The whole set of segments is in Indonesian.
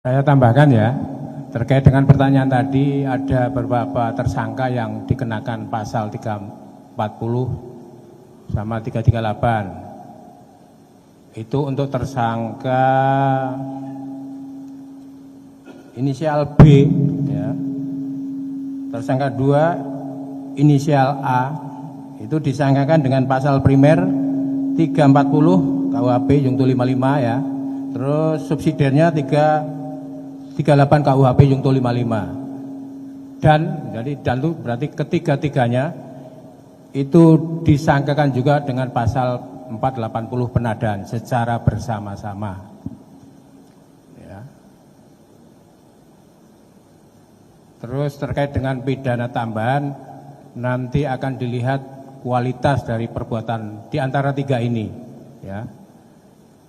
Saya tambahkan ya, terkait dengan pertanyaan tadi ada beberapa tersangka yang dikenakan pasal 340 sama 338. Itu untuk tersangka inisial B ya. Tersangka 2 inisial A itu disangkakan dengan pasal primer 340 KUHP Junto 55 ya. Terus subsidiarnya 38 KUHP Junto 55. Dan itu berarti ketiga-tiganya itu disangkakan juga dengan pasal 480 penadaan secara bersama-sama. Ya. Terus terkait dengan pidana tambahan nanti akan dilihat kualitas dari perbuatan di antara tiga ini, ya.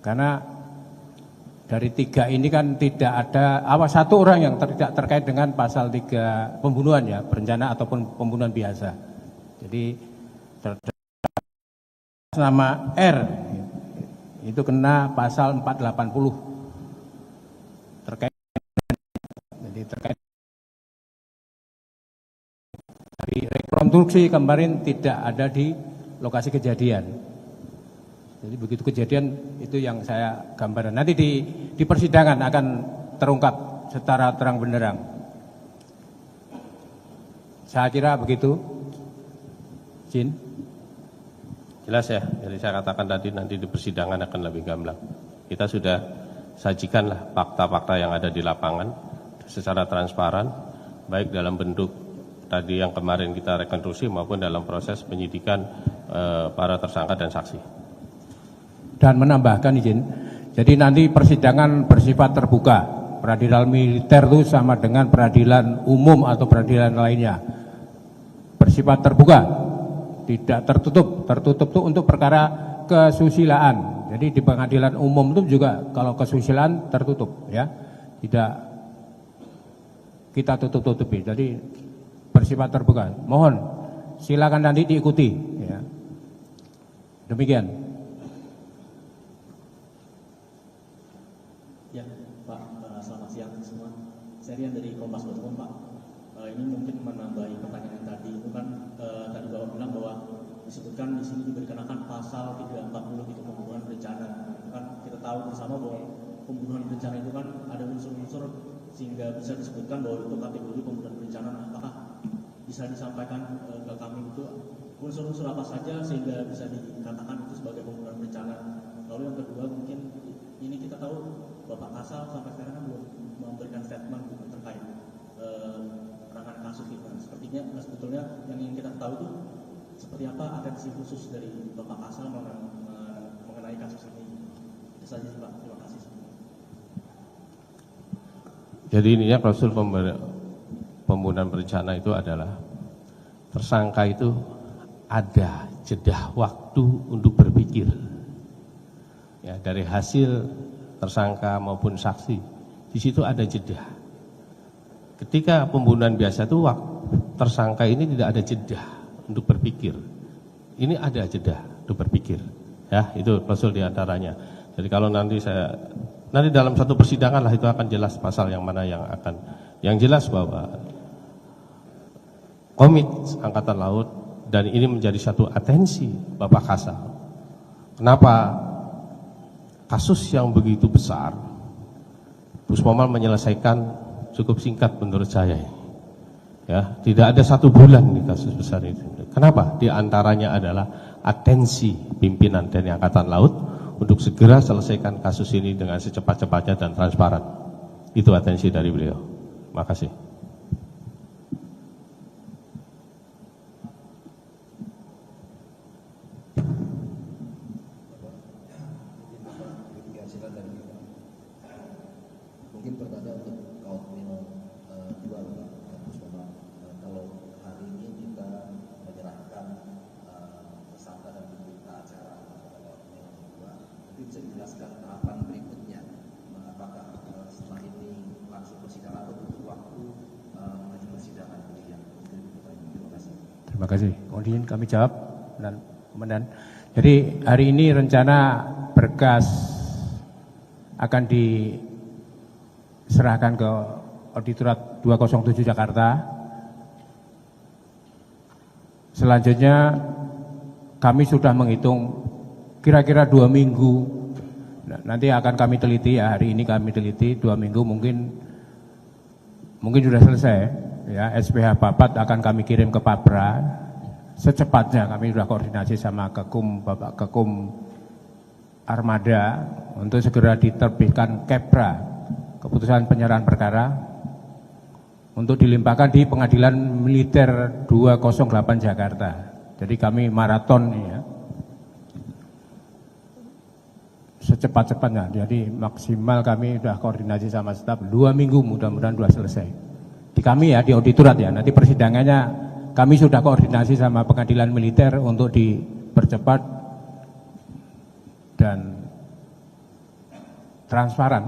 Karena dari tiga ini kan tidak ada satu orang yang tidak terkait dengan pasal 3 pembunuhan ya, berencana ataupun pembunuhan biasa. Jadi nama R itu kena pasal 480 terkait dari rekonstruksi kemarin tidak ada di lokasi kejadian. Jadi begitu kejadian itu yang saya gambarkan. Nanti di persidangan akan terungkap secara terang benderang. Saya kira begitu. Jin. Jelas ya, jadi saya katakan tadi nanti di persidangan akan lebih gamblang. Kita sudah sajikanlah fakta-fakta yang ada di lapangan secara transparan, baik dalam bentuk tadi yang kemarin kita rekonstruksi maupun dalam proses penyidikan para tersangka dan saksi. Dan menambahkan izin, jadi nanti persidangan bersifat terbuka. Peradilan militer itu sama dengan peradilan umum atau peradilan lainnya. Bersifat terbuka, tidak tertutup. Tertutup itu untuk perkara kesusilaan. Jadi di pengadilan umum itu juga kalau kesusilaan tertutup, ya, tidak kita tutup-tutupi. Jadi bersifat terbuka. Mohon silakan nanti diikuti. Ya. Demikian. Ya, Pak, selamat siang semua. Saya Rian dari Kompas.com, Pak. Ini mungkin menambahi pertanyaan tadi. Itu kan tadi Bapak bilang bahwa disebutkan di sini dikenakan pasal 340 itu pembunuhan berencana. Kan kita tahu bersama bahwa pembunuhan berencana itu kan ada unsur-unsur sehingga bisa disebutkan bahwa itu kategori pembunuhan berencana. Apakah bisa disampaikan ke kami itu unsur-unsur apa saja sehingga bisa dikatakan itu sebagai pembunuhan berencana? Lalu yang kedua mungkin ini kita tahu Bapak Kasal sampai sekarang kan belum memberikan statement terkait penanganan kasus itu. Sepertinya sebetulnya yang ingin kita tahu itu seperti apa atensi khusus dari Bapak Kasal mengenai kasus ini. Itu saja sih Pak, terima kasih. Jadi ininya klausul pembunuhan berencana itu adalah tersangka itu ada jeda waktu untuk berpikir. Ya, dari hasil tersangka maupun saksi, di situ ada jeda. Ketika pembunuhan biasa itu tersangka ini tidak ada jeda untuk berpikir. Ini ada jeda untuk berpikir. Ya, itu klausul diantaranya. Jadi kalau nanti dalam satu persidangan lah itu akan jelas pasal yang mana yang jelas bahwa Komit Angkatan Laut dan ini menjadi satu atensi Bapak Kasal. Kenapa? Kasus yang begitu besar, Pusmomal menyelesaikan cukup singkat menurut saya. Ya, tidak ada 1 bulan di kasus besar itu. Kenapa? Di antaranya adalah atensi pimpinan TNI Angkatan Laut untuk segera selesaikan kasus ini dengan secepat-cepatnya dan transparan. Itu atensi dari beliau. Terima kasih. Mungkin pertanyaan untuk Kautmil 2 Pak Pusmomal. Kalau hari ini kita menyerahkan tersangka dan berita acara kepada Kautmil 2, mungkin bisa dijelaskan tahapan berikutnya. Apakah setelah ini langsung persidangan atau butuh waktu menuju persidangan yang terima kasih. Terima kasih. Kemudian kami jawab dan Komandan. Jadi hari ini rencana berkas akan serahkan ke Auditorat 207 Jakarta. Selanjutnya kami sudah menghitung kira-kira 2 minggu. Nah, nanti akan kami teliti ya, hari ini kami teliti 2 minggu mungkin sudah selesai ya. SPH Papat akan kami kirim ke Papra secepatnya. Kami sudah koordinasi sama Kekum, Bapak Kekum Armada untuk segera diterbitkan Kepra, keputusan penyerahan perkara, untuk dilimpahkan di Pengadilan Militer 208 Jakarta. Jadi kami maraton ya, secepat-cepatnya. Jadi maksimal kami sudah koordinasi sama staf 2 minggu, mudah-mudahan sudah selesai. Di kami ya, di auditorat ya, nanti persidangannya kami sudah koordinasi sama Pengadilan Militer untuk dipercepat dan transparan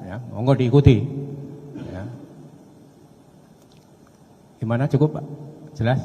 ya. Monggo diikuti ya. Gimana, cukup Pak? Jelas?